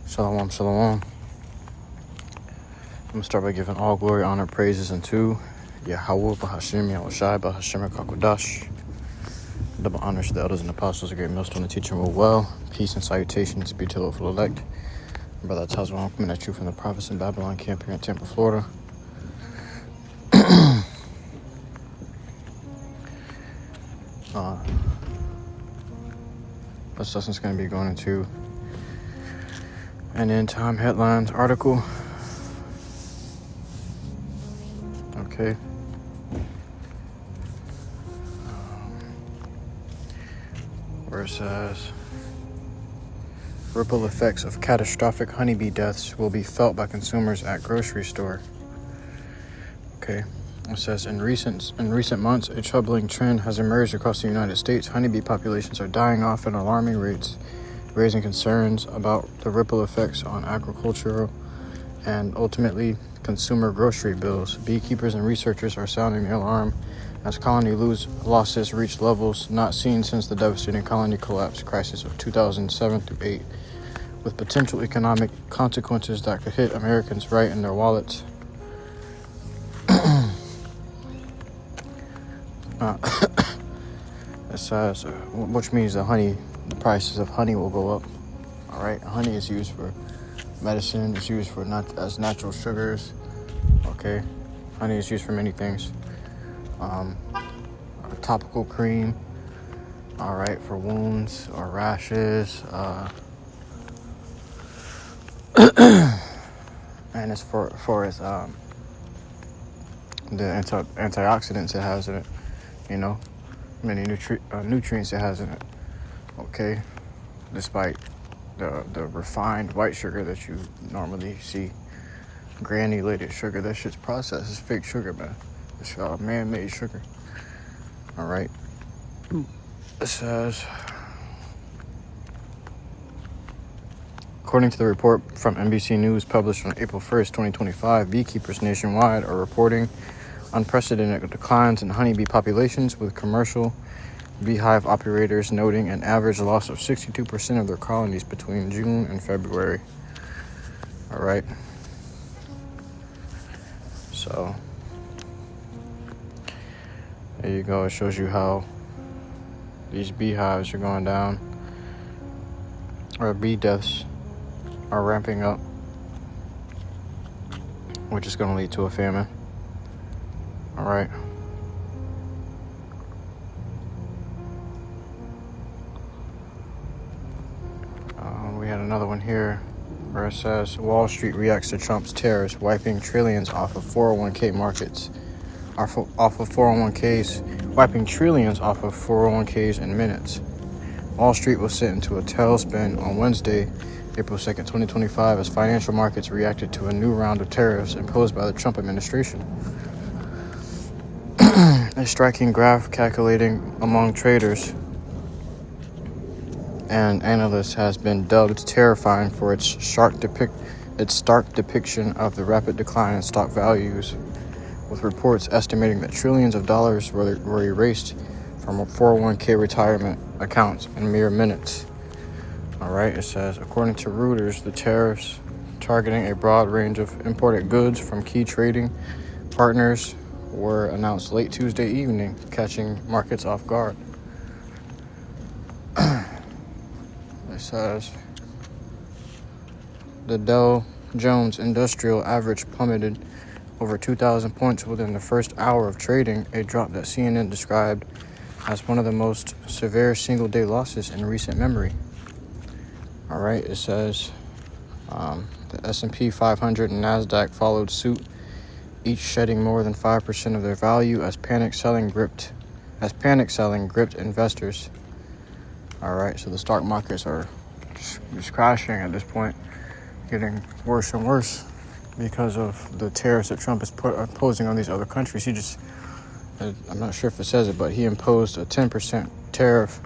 Shalom, shalom. I'm going to start by giving all glory, honor, praises unto YAHAWAH, BAHASHAM, YAHWASHI, BAHASHAM, HAKODASH. Double honors to the elders and apostles, a great millstone, the teacher will well. Peace and salutations be to the full elect. Brother Tazwan, I'm coming at you from the prophets in Babylon camp here in Tampa, Florida. This lesson's going to be going into an end time headlines article. Okay. Where it says, ripple effects of catastrophic honeybee deaths will be felt by consumers at grocery store. Okay. It says, in recent months, a troubling trend has emerged across the United States. Honeybee populations are dying off at alarming rates, raising concerns about the ripple effects on agricultural and ultimately consumer grocery bills. Beekeepers and researchers are sounding the alarm as colony losses reach levels not seen since the devastating colony collapse crisis of 2007 through 8, with potential economic consequences that could hit Americans right in their wallets. It says, which means the prices of honey will go up. All right, honey is used for medicine. It's used for as natural sugars. Okay, honey is used for many things. A topical cream. All right, for wounds or rashes. And it's for its the antioxidants it has in it. You know, many nutrients it has in it. Okay, despite the refined white sugar that you normally see, granulated sugar, that shit's processed. It's fake sugar, man. It's man-made sugar. All right. It says, according to the report from NBC News published on April 1st, 2025, beekeepers nationwide are reporting unprecedented declines in honeybee populations, with commercial beehive operators noting an average loss of 62% of their colonies between June and February. All right. So there you go. It shows you how these beehives are going down, or bee deaths are ramping up, which is going to lead to a famine. All right. We had another one here where it says, Wall Street reacts to Trump's tariffs, wiping trillions off of 401k markets. Off of 401ks, wiping trillions off of 401ks in minutes. Wall Street was sent into a tailspin on Wednesday, April 2nd, 2025, as financial markets reacted to a new round of tariffs imposed by the Trump administration. A striking graph calculating among traders and analysts has been dubbed terrifying for its stark depiction of the rapid decline in stock values, with reports estimating that trillions of dollars were erased from 401k retirement accounts in mere minutes. All right, it says, according to Reuters, the tariffs targeting a broad range of imported goods from key trading partners were announced late Tuesday evening, catching markets off guard. It says, the Dow Jones Industrial Average plummeted over 2,000 points within the first hour of trading, a drop that CNN described as one of the most severe single-day losses in recent memory. All right, it says the S&P 500 and NASDAQ followed suit, each shedding more than 5% of their value as panic selling gripped investors. All right, so the stock markets are just crashing at this point, getting worse and worse because of the tariffs that Trump is imposing on these other countries. I'm not sure if it says it, but he imposed a 10% tariff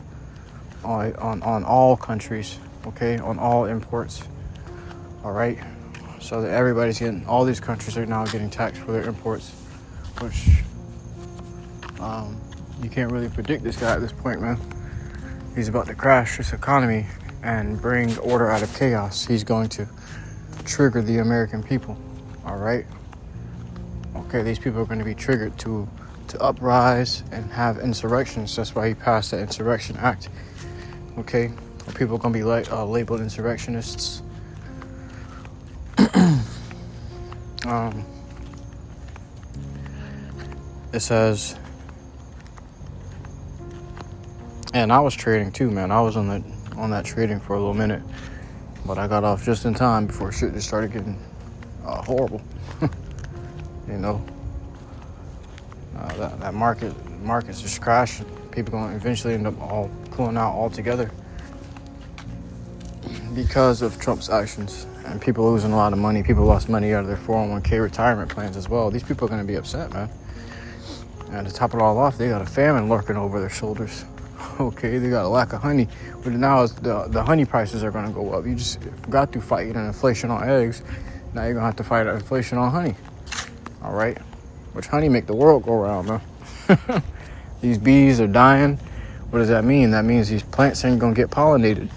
on all countries, okay, on all imports. All right, so that all these countries are now getting taxed for their imports, which you can't really predict this guy at this point, man. He's about to crash this economy, and bring order out of chaos. He's going to trigger the American people. All right. Okay, these people are going to be triggered to uprise and have insurrections. That's why he passed the Insurrection Act. Okay, people are going to be labeled insurrectionists. It says, and I was trading too, man. I was on that trading for a little minute, but I got off just in time before shit just started getting horrible. You know, that market's just crashing. People going to eventually end up all pulling out altogether because of Trump's actions, and people losing a lot of money. People lost money out of their 401k retirement plans as well. These people are going to be upset, man. And to top it all off, they got a famine lurking over their shoulders. Okay, they got a lack of honey. But now the honey prices are going to go up. You just got to fight an inflation on eggs. Now you're going to have to fight an inflation on honey. All right? Which honey make the world go around, man. These bees are dying. What does that mean? That means these plants ain't going to get pollinated.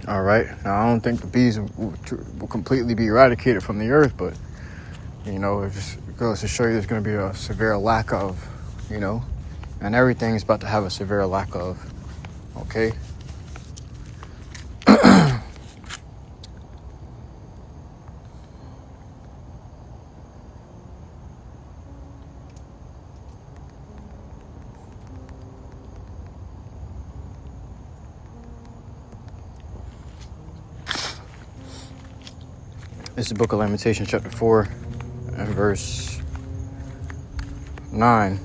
All right? Now, I don't think the bees will completely be eradicated from the earth, but, you know, it just goes to show you there's going to be a severe lack of, you know, and everything's about to have a severe lack of, okay? This is the book of Lamentations, chapter 4, and verse 9.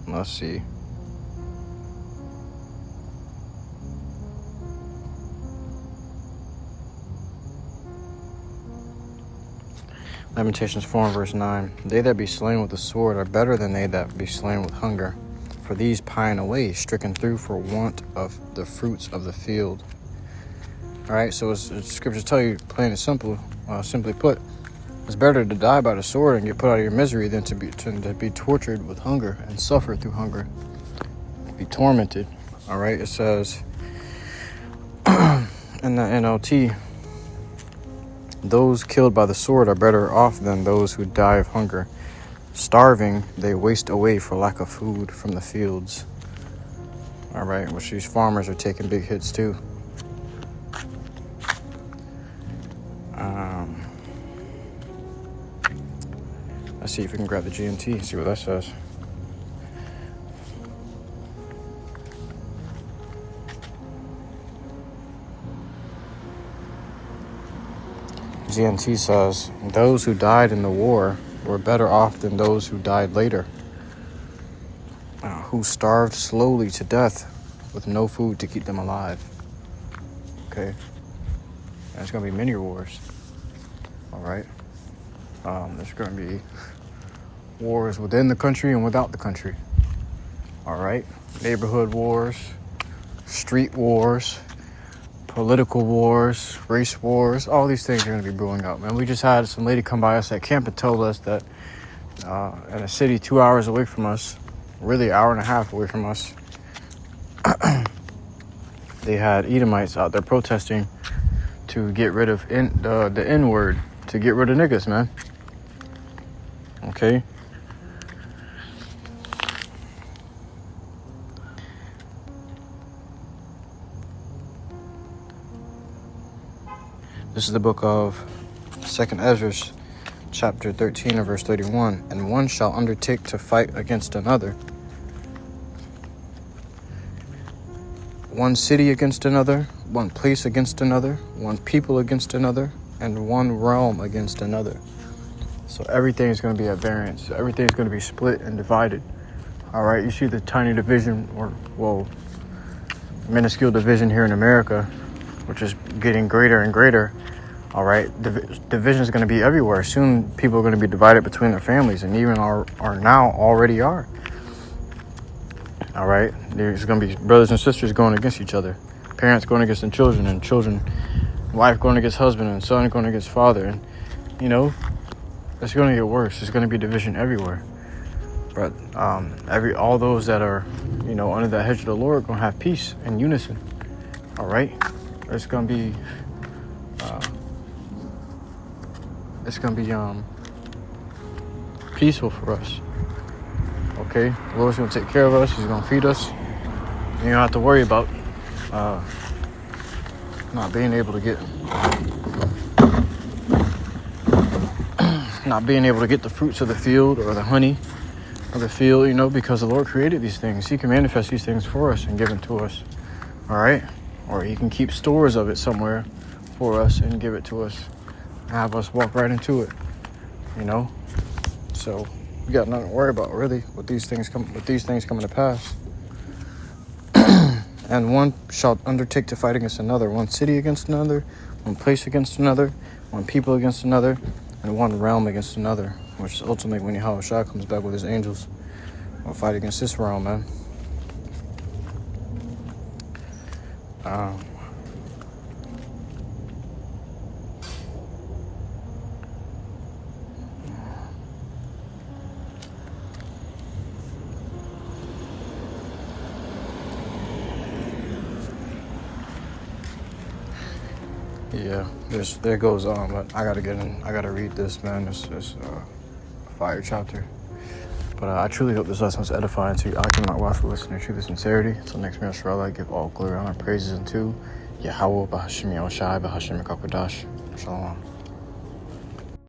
Let's see. Lamentations 4 and verse 9. They that be slain with the sword are better than they that be slain with hunger. For these pine away, stricken through for want of the fruits of the field. All right, so as scriptures tell you, plain and simple, simply put, it's better to die by the sword and get put out of your misery than to be tortured with hunger and suffer through hunger, be tormented. All right, it says in the NLT, those killed by the sword are better off than those who die of hunger. Starving, they waste away for lack of food from the fields. All right, which these farmers are taking big hits too. Let's see if we can grab the GNT and see what that says. GNT says, those who died in the war were better off than those who died later, who starved slowly to death with no food to keep them alive. Okay. There's going to be many wars. All right. There's going to be wars within the country and without the country. All right. Neighborhood wars, street wars, political wars, race wars, all these things are going to be brewing up. Man, we just had some lady come by us at camp and told us that in a city 2 hours away from us, really an hour and a half away from us, they had Edomites out there protesting to get rid of the N-word, to get rid of niggas, man. Okay? This is the book of 2nd Ezra, chapter 13 and verse 31. And one shall undertake to fight against another. One city against another, one place against another, one people against another, and one realm against another. So everything is going to be at variance. Everything is going to be split and divided. All right, you see the tiny division, minuscule division here in America, which is getting greater and greater. All right, division is going to be everywhere. Soon people are going to be divided between their families, and even are now already are. All right, there's going to be brothers and sisters going against each other, parents going against their children, and wife going against husband, and son going against father. And, you know, it's going to get worse. There's going to be division everywhere. But all those that are, under the hedge of the Lord, gonna have peace and unison. All right, it's gonna be peaceful for us. Okay, the Lord's gonna take care of us. He's gonna feed us. You don't have to worry about not being able to get the fruits of the field or the honey of the field, because the Lord created these things. He can manifest these things for us and give them to us. All right, or He can keep stores of it somewhere for us and give it to us, and have us walk right into it. So we got nothing to worry about really with these things coming to pass. And one shall undertake to fight against another, one city against another, one place against another, one people against another, and one realm against another. Which is ultimately when YAHAWASHI comes back with his angels, we'll fight against this realm, man. Yeah, there goes on, but I gotta read this, man. This fire chapter. But I truly hope this lesson was edifying to you. I cannot watch for listening to truth and sincerity. Until next time, I give all glory, honor, praises unto Yahawah, BAHASHAM, YAHAWASHI, BAHASHAM, Shalom.